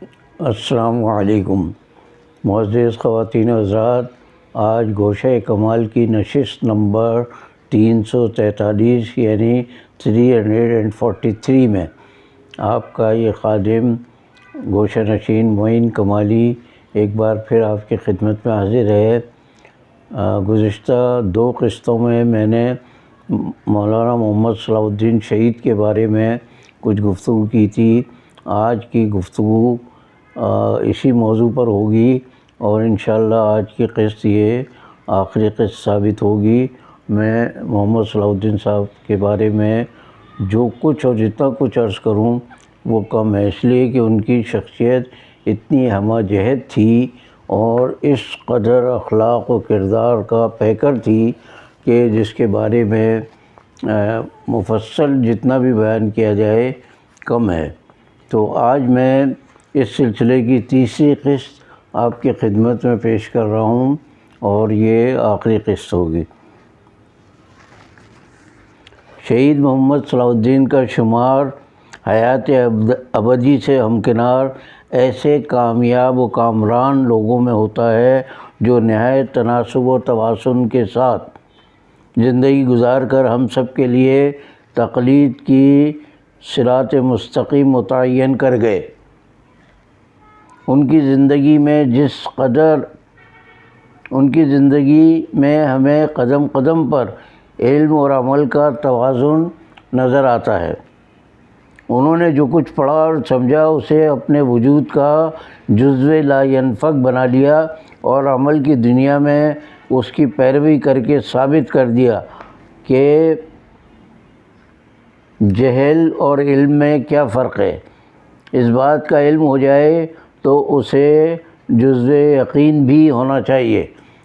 السلام علیکم معزز خواتین و حضرات، آج گوشہ کمال کی نشست نمبر 343 یعنی 343 میں آپ کا یہ خادم گوشہ نشین معین کمالی ایک بار پھر آپ کی خدمت میں حاضر ہے۔ گزشتہ 2 قسطوں میں نے مولانا محمد صلاح الدین شہید کے بارے میں کچھ گفتگو کی تھی۔ آج کی گفتگو اسی موضوع پر ہوگی اور انشاءاللہ آج کی قسط یہ آخری قسط ثابت ہوگی۔ میں محمد صلاح الدین صاحب کے بارے میں جو کچھ اور جتنا کچھ عرض کروں وہ کم ہے، اس لیے کہ ان کی شخصیت اتنی ہمہ جہت تھی اور اس قدر اخلاق و کردار کا پیکر تھی کہ جس کے بارے میں مفصل جتنا بھی بیان کیا جائے کم ہے۔ تو آج میں اس سلسلے کی تیسری قسط آپ کی خدمت میں پیش کر رہا ہوں اور یہ آخری قسط ہوگی۔ شہید محمد صلاح الدین کا شمار حیات ابدی سے ہمکنار ایسے کامیاب و کامران لوگوں میں ہوتا ہے جو نہایت تناسب و توازن کے ساتھ زندگی گزار کر ہم سب کے لیے تقلید کی صراط مستقیم متعین کر گئے۔ ان کی زندگی میں ہمیں قدم قدم پر علم اور عمل کا توازن نظر آتا ہے۔ انہوں نے جو کچھ پڑھا اور سمجھا اسے اپنے وجود کا جزو لا ینفک بنا لیا اور عمل کی دنیا میں اس کی پیروی کر کے ثابت کر دیا کہ جہل اور علم میں کیا فرق ہے۔ اس بات کا علم ہو جائے تو اسے جزو یقین بھی ہونا چاہیے،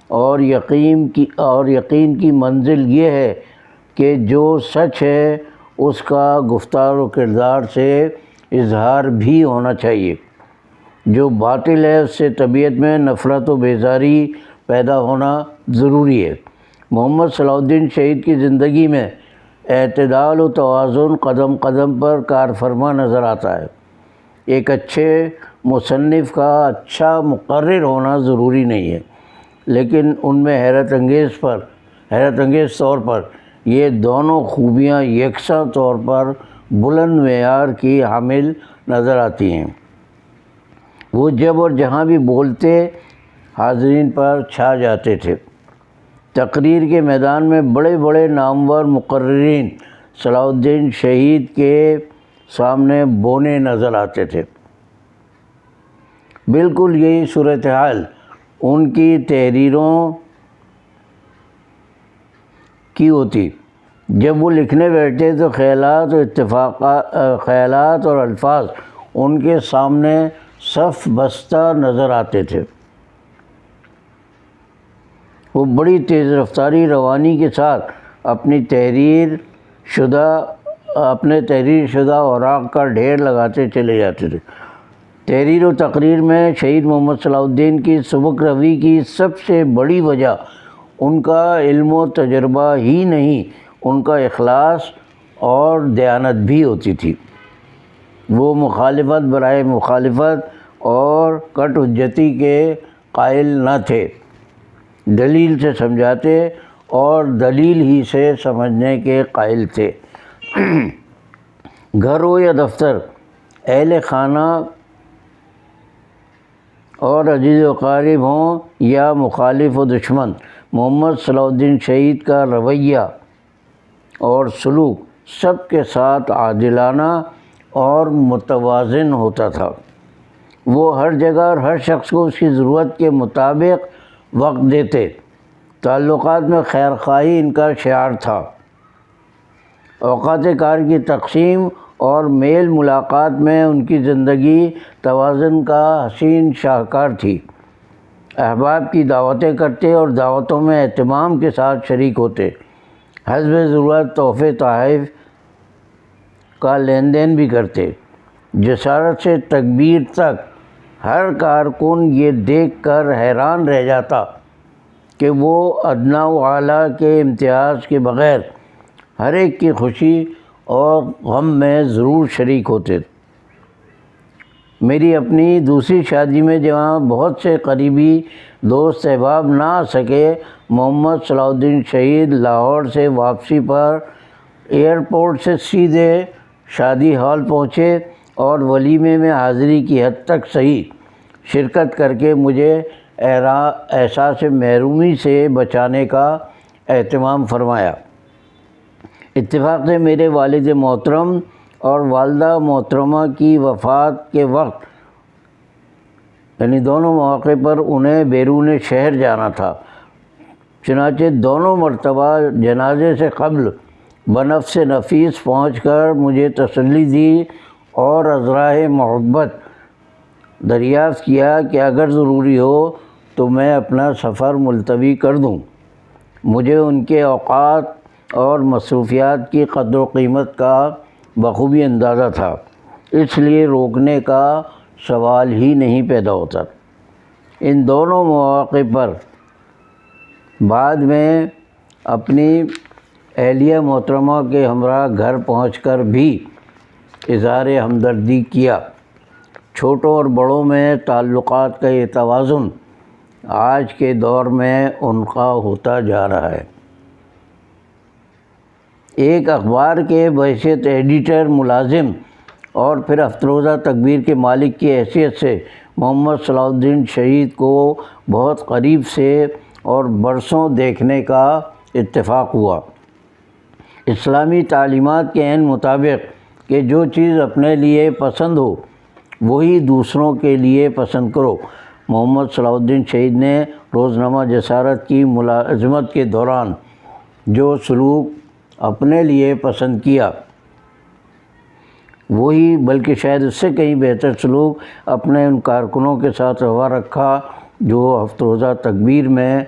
اور یقین کی منزل یہ ہے کہ جو سچ ہے اس کا گفتار و کردار سے اظہار بھی ہونا چاہیے، جو باطل ہے اس سے طبیعت میں نفرت و بیزاری پیدا ہونا ضروری ہے۔ محمد صلاح الدین شہید کی زندگی میں اعتدال و توازن قدم قدم پر کارفرما نظر آتا ہے۔ ایک اچھے مصنف کا اچھا مقرر ہونا ضروری نہیں ہے، لیکن ان میں حیرت انگیز طور پر یہ دونوں خوبیاں یکساں طور پر بلند معیار کی حامل نظر آتی ہیں۔ وہ جب اور جہاں بھی بولتے حاضرین پر چھا جاتے تھے۔ تقریر کے میدان میں بڑے بڑے نامور مقررین صلاح الدین شہید کے سامنے بونے نظر آتے تھے۔ بالکل یہی صورتحال ان کی تحریروں کی ہوتی۔ جب وہ لکھنے بیٹھتے تو خیالات اور الفاظ ان کے سامنے صف بستہ نظر آتے تھے۔ وہ بڑی تیز رفتاری روانی کے ساتھ اپنے تحریر شدہ اوراق کا ڈھیر لگاتے چلے جاتے تھے۔ تحریر و تقریر میں شہید محمد صلاح الدین کی سبک روی کی سب سے بڑی وجہ ان کا علم و تجربہ ہی نہیں، ان کا اخلاص اور دیانت بھی ہوتی تھی۔ وہ مخالفت برائے مخالفت اور کٹ حجتی کے قائل نہ تھے، دلیل سے سمجھاتے اور دلیل ہی سے سمجھنے کے قائل تھے۔ گھر ہو یا دفتر، اہل خانہ اور عزیز و اقارب ہوں یا مخالف و دشمن، محمد صلاح الدین شہید کا رویہ اور سلوک سب کے ساتھ عادلانہ اور متوازن ہوتا تھا۔ وہ ہر جگہ اور ہر شخص کو اس کی ضرورت کے مطابق وقت دیتے۔ تعلقات میں خیر خواہی ان کا شعار تھا۔ اوقات کار کی تقسیم اور میل ملاقات میں ان کی زندگی توازن کا حسین شاہکار تھی۔ احباب کی دعوتیں کرتے اور دعوتوں میں اہتمام کے ساتھ شریک ہوتے، حسب ضرورت تحفے تحائف کا لین دین بھی کرتے۔ جسارت سے تکبیر تک ہر کارکن یہ دیکھ کر حیران رہ جاتا کہ وہ ادنیٰ و اعلیٰ کے امتیاز کے بغیر ہر ایک کی خوشی اور غم میں ضرور شریک ہوتے۔ میری اپنی دوسری شادی میں جہاں بہت سے قریبی دوست احباب نہ آ سکے، محمد صلاح الدین شہید لاہور سے واپسی پر ایئرپورٹ سے سیدھے شادی ہال پہنچے اور ولیمے میں حاضری کی حد تک صحیح شرکت کر کے مجھے احساس محرومی سے بچانے کا اہتمام فرمایا۔ اتفاق سے میرے والد محترم اور والدہ محترمہ کی وفات کے وقت، یعنی دونوں مواقع پر انہیں بیرون شہر جانا تھا، چنانچہ دونوں مرتبہ جنازے سے قبل بنفس نفیس پہنچ کر مجھے تسلی دی اور عذرائے محبت دریافت کیا کہ اگر ضروری ہو تو میں اپنا سفر ملتوی کر دوں۔ مجھے ان کے اوقات اور مصروفیات کی قدر و قیمت کا بخوبی اندازہ تھا، اس لیے روکنے کا سوال ہی نہیں پیدا ہوتا۔ ان دونوں مواقع پر بعد میں اپنی اہلیہ محترمہ کے ہمراہ گھر پہنچ کر بھی اظہار ہمدردی کیا۔ چھوٹوں اور بڑوں میں تعلقات کا یہ توازن آج کے دور میں عنقا ہوتا جا رہا ہے۔ ایک اخبار کے بحیثیت ایڈیٹر ملازم اور پھر افروزہ تکبیر کے مالک کی حیثیت سے محمد صلاح الدین شہید کو بہت قریب سے اور برسوں دیکھنے کا اتفاق ہوا۔ اسلامی تعلیمات کے عین مطابق کہ جو چیز اپنے لیے پسند ہو وہی دوسروں کے لیے پسند کرو، محمد صلاح الدین شہید نے روزنامہ جسارت کی ملازمت کے دوران جو سلوک اپنے لیے پسند کیا، وہی بلکہ شاید اس سے کہیں بہتر سلوک اپنے ان کارکنوں کے ساتھ روا رکھا جو ہفتہ روزہ تکبیر میں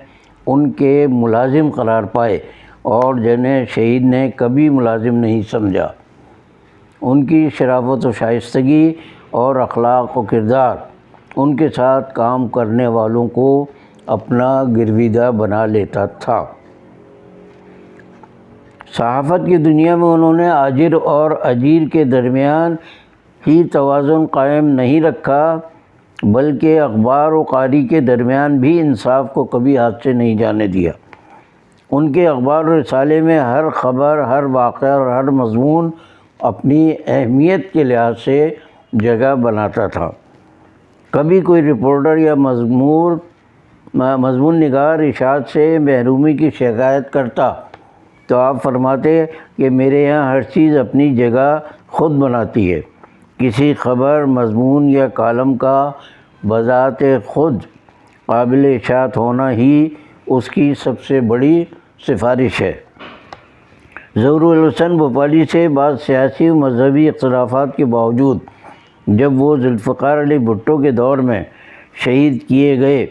ان کے ملازم قرار پائے اور جنہیں شہید نے کبھی ملازم نہیں سمجھا۔ ان کی شرافت و شائستگی اور اخلاق و کردار ان کے ساتھ کام کرنے والوں کو اپنا گرویدہ بنا لیتا تھا۔ صحافت کی دنیا میں انہوں نے آجر اور اجیر کے درمیان ہی توازن قائم نہیں رکھا بلکہ اخبار و قاری کے درمیان بھی انصاف کو کبھی ہاتھ سے نہیں جانے دیا۔ ان کے اخبار و رسالے میں ہر خبر، ہر واقعہ اور ہر مضمون اپنی اہمیت کے لحاظ سے جگہ بناتا تھا۔ کبھی کوئی رپورٹر یا مضمون نگار اشاعت سے محرومی کی شکایت کرتا تو آپ فرماتے کہ میرے یہاں ہر چیز اپنی جگہ خود بناتی ہے۔ کسی خبر، مضمون یا کالم کا بذات خود قابل اشاعت ہونا ہی اس کی سب سے بڑی سفارش ہے۔ ظہور الحسن بھوپالی سے بعض سیاسی و مذہبی اختلافات کے باوجود جب وہ ذوالفقار علی بھٹو کے دور میں شہید کیے گئے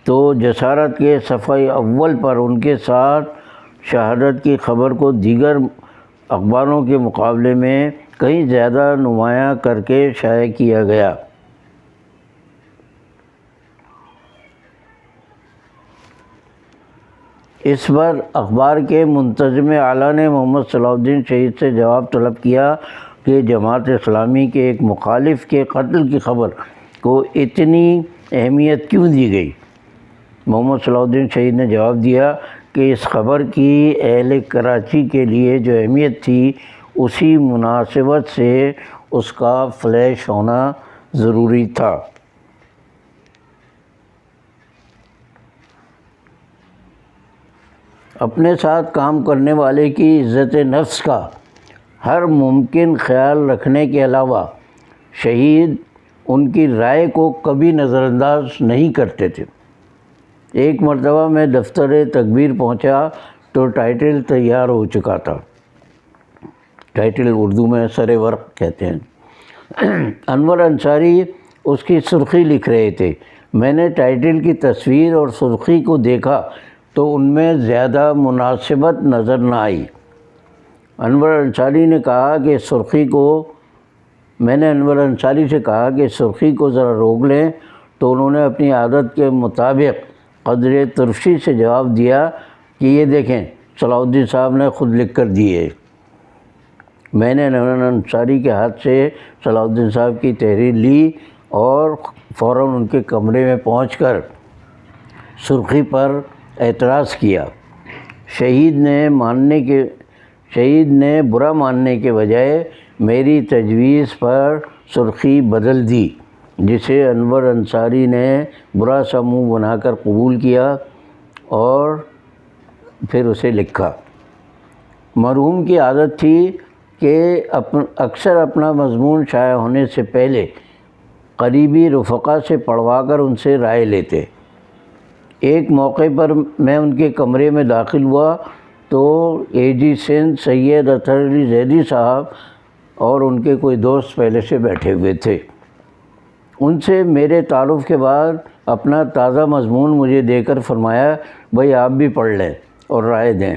تو جسارت کے صفحہ اول پر ان کے ساتھ شہادت کی خبر کو دیگر اخباروں کے مقابلے میں کہیں زیادہ نمایاں کر کے شائع کیا گیا۔ اس پر اخبار کے منتظم اعلیٰ نے محمد صلاح الدین شہید سے جواب طلب کیا کہ جماعت اسلامی کے ایک مخالف کے قتل کی خبر کو اتنی اہمیت کیوں دی گئی؟ محمد صلاح الدین شہید نے جواب دیا کہ اس خبر کی اہل کراچی کے لیے جو اہمیت تھی اسی مناسبت سے اس کا فلیش ہونا ضروری تھا۔ اپنے ساتھ کام کرنے والے کی عزت نفس کا ہر ممکن خیال رکھنے کے علاوہ شہید ان کی رائے کو کبھی نظر انداز نہیں کرتے تھے۔ ایک مرتبہ میں دفتر تکبیر پہنچا تو ٹائٹل تیار ہو چکا تھا۔ ٹائٹل اردو میں سر ورق کہتے ہیں۔ انور انصاری اس کی سرخی لکھ رہے تھے۔ میں نے ٹائٹل کی تصویر اور سرخی کو دیکھا تو ان میں زیادہ مناسبت نظر نہ آئی۔ انور انصاری نے کہا کہ میں نے انور انصاری سے کہا کہ سرخی کو ذرا روک لیں تو انہوں نے اپنی عادت کے مطابق قدر ترشی سے جواب دیا کہ یہ دیکھیں صلاح الدین صاحب نے خود لکھ کر دی ہے۔ میں نے نوین انصاری کے ہاتھ سے صلاح الدین صاحب کی تحریر لی اور فوراً ان کے کمرے میں پہنچ کر سرخی پر اعتراض کیا۔ شہید نے برا ماننے کے بجائے میری تجویز پر سرخی بدل دی، جسے انور انصاری نے برا سا منہ بنا کر قبول کیا اور پھر اسے لکھا۔ مرحوم کی عادت تھی کہ اکثر اپنا مضمون شائع ہونے سے پہلے قریبی رفقا سے پڑھوا کر ان سے رائے لیتے۔ ایک موقع پر میں ان کے کمرے میں داخل ہوا تو AG سندھ سید اطہر علی زیدی صاحب اور ان کے کوئی دوست پہلے سے بیٹھے ہوئے تھے۔ ان سے میرے تعارف کے بعد اپنا تازہ مضمون مجھے دے کر فرمایا، بھائی آپ بھی پڑھ لیں اور رائے دیں۔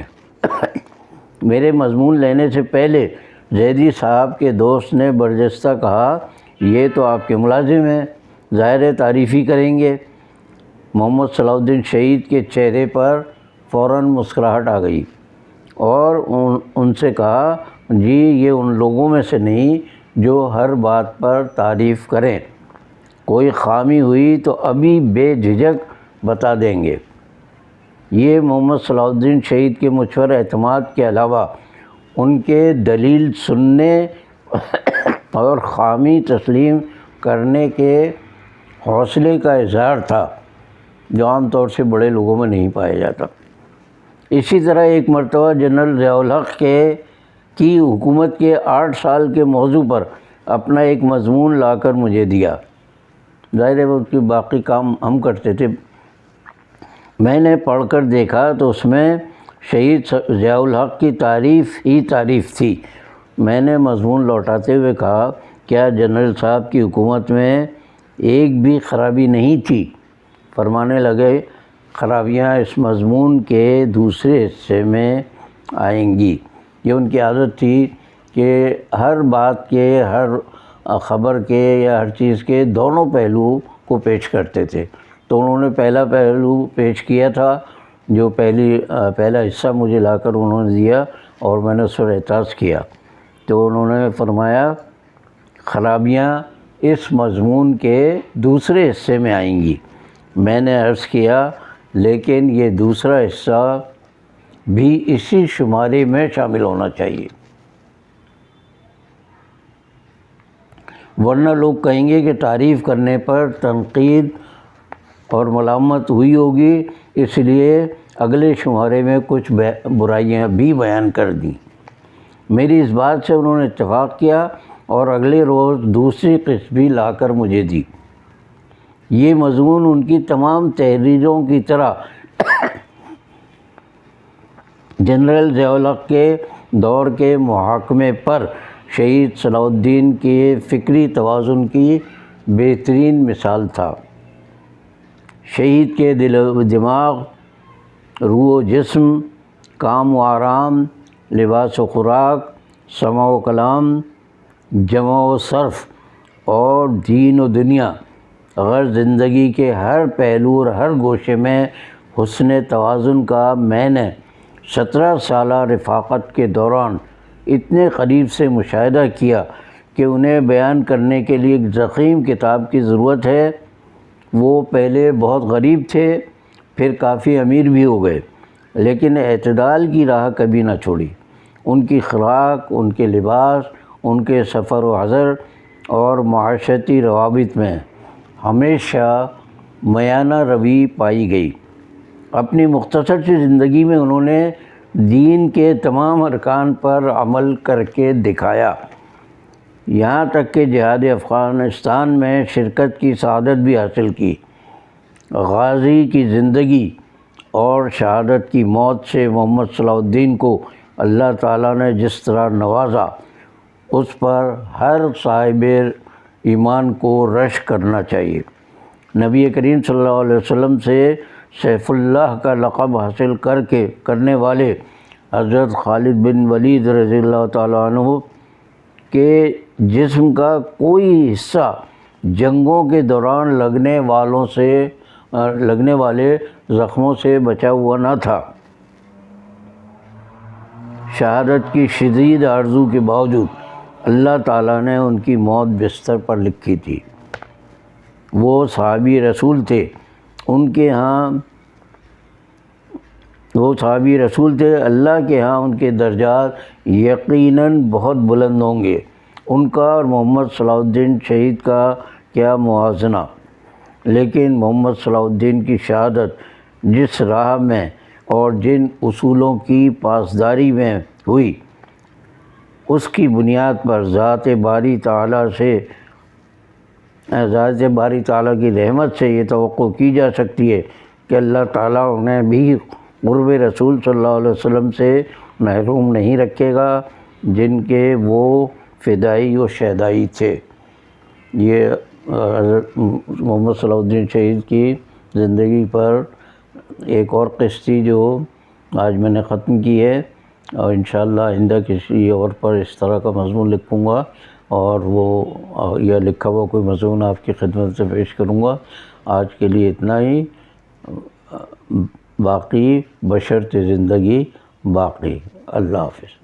میرے مضمون لینے سے پہلے زیدی صاحب کے دوست نے برجستہ کہا، یہ تو آپ کے ملازم ہیں، ظاہر ہے تعریف ہی کریں گے۔ محمد صلاح الدین شہید کے چہرے پر فوراً مسکراہٹ آ گئی اور ان سے کہا، جی یہ ان لوگوں میں سے نہیں جو ہر بات پر تعریف کریں، کوئی خامی ہوئی تو ابھی بے جھجک بتا دیں گے۔ یہ محمد صلاح الدین شہید کے مجھ پر اعتماد کے علاوہ ان کے دلیل سننے اور خامی تسلیم کرنے کے حوصلے کا اظہار تھا، جو عام طور سے بڑے لوگوں میں نہیں پایا جاتا۔ اسی طرح ایک مرتبہ جنرل ضیاء الحق کی حکومت کے 8 سال کے موضوع پر اپنا ایک مضمون لا کر مجھے دیا۔ ظاہر ہے وہ کی باقی کام ہم کرتے تھے۔ میں نے پڑھ کر دیکھا تو اس میں شہید ضیاء الحق کی تعریف ہی تعریف تھی۔ میں نے مضمون لوٹاتے ہوئے کہا، کیا جنرل صاحب کی حکومت میں ایک بھی خرابی نہیں تھی؟ فرمانے لگے، خرابیاں اس مضمون کے دوسرے حصے میں آئیں گی۔ یہ ان کی عادت تھی کہ ہر بات کے، ہر خبر کے یا ہر چیز کے دونوں پہلو کو پیش کرتے تھے۔ تو انہوں نے پہلا پہلو پیش کیا تھا، جو پہلا حصہ مجھے لا کر انہوں نے دیا اور میں نے اس پر اعتراض کیا۔ تو انہوں نے فرمایا، خرابیاں اس مضمون کے دوسرے حصے میں آئیں گی۔ میں نے عرض کیا، لیکن یہ دوسرا حصہ بھی اسی شمارے میں شامل ہونا چاہیے، ورنہ لوگ کہیں گے کہ تعریف کرنے پر تنقید اور ملامت ہوئی ہوگی، اس لیے اگلے شمارے میں کچھ برائیاں بھی بیان کر دیں۔ میری اس بات سے انہوں نے اتفاق کیا اور اگلے روز دوسری قسط بھی لا کر مجھے دی۔ یہ مضمون ان کی تمام تحریروں کی طرح جنرل ضیاء الحق کے دور کے محاکمے پر شہید صلاح الدین کے فکری توازن کی بہترین مثال تھا۔ شہید کے دل و دماغ، روح و جسم، کام و آرام، لباس و خوراک، سماع و کلام، جمع و صرف اور دین و دنیا، اگر زندگی کے ہر پہلو اور ہر گوشے میں حسن توازن کا میں نے 17 سالہ رفاقت کے دوران اتنے قریب سے مشاہدہ کیا کہ انہیں بیان کرنے کے لیے ایک ضخیم کتاب کی ضرورت ہے۔ وہ پہلے بہت غریب تھے، پھر کافی امیر بھی ہو گئے، لیکن اعتدال کی راہ کبھی نہ چھوڑی۔ ان کی خوراک، ان کے لباس، ان کے سفر و حضر اور معاشرتی روابط میں ہمیشہ میانہ روی پائی گئی۔ اپنی مختصر سی زندگی میں انہوں نے دین کے تمام ارکان پر عمل کر کے دکھایا، یہاں تک کہ جہاد افغانستان میں شرکت کی سعادت بھی حاصل کی۔ غازی کی زندگی اور شہادت کی موت سے محمد صلاح الدین کو اللہ تعالیٰ نے جس طرح نوازا، اس پر ہر صاحب ایمان کو رشک کرنا چاہیے۔ نبی کریم صلی اللہ علیہ وسلم سے سیف اللہ کا لقب حاصل کرنے والے حضرت خالد بن ولید رضی اللہ تعالیٰ عنہ کے جسم کا کوئی حصہ جنگوں کے دوران لگنے والے زخموں سے بچا ہوا نہ تھا۔ شہادت کی شدید آرزو کے باوجود اللہ تعالیٰ نے ان کی موت بستر پر لکھی تھی۔ وہ صحابی رسول تھے، ان کے ہاں وہ صحابی رسول تھے، اللہ کے ہاں ان کے درجات یقیناً بہت بلند ہوں گے۔ ان کا اور محمد صلاح الدین شہید کا کیا موازنہ، لیکن محمد صلاح الدین کی شہادت جس راہ میں اور جن اصولوں کی پاسداری میں ہوئی، اس کی بنیاد پر ذات باری تعالیٰ کی رحمت سے یہ توقع کی جا سکتی ہے کہ اللہ تعالیٰ انہیں بھی قرب رسول صلی اللہ علیہ وسلم سے محروم نہیں رکھے گا جن کے وہ فدائی و شہدائی تھے۔ یہ حضرت محمد صلاح الدین شہید کی زندگی پر ایک اور قسطی جو آج میں نے ختم کی ہے، اور انشاءاللہ آئندہ کسی اور پر اس طرح کا مضمون لکھوں گا، اور وہ یا لکھا ہوا کوئی مضمون آپ کی خدمت سے پیش کروں گا۔ آج کے لیے اتنا ہی، باقی بشرط زندگی باقی۔ اللہ حافظ۔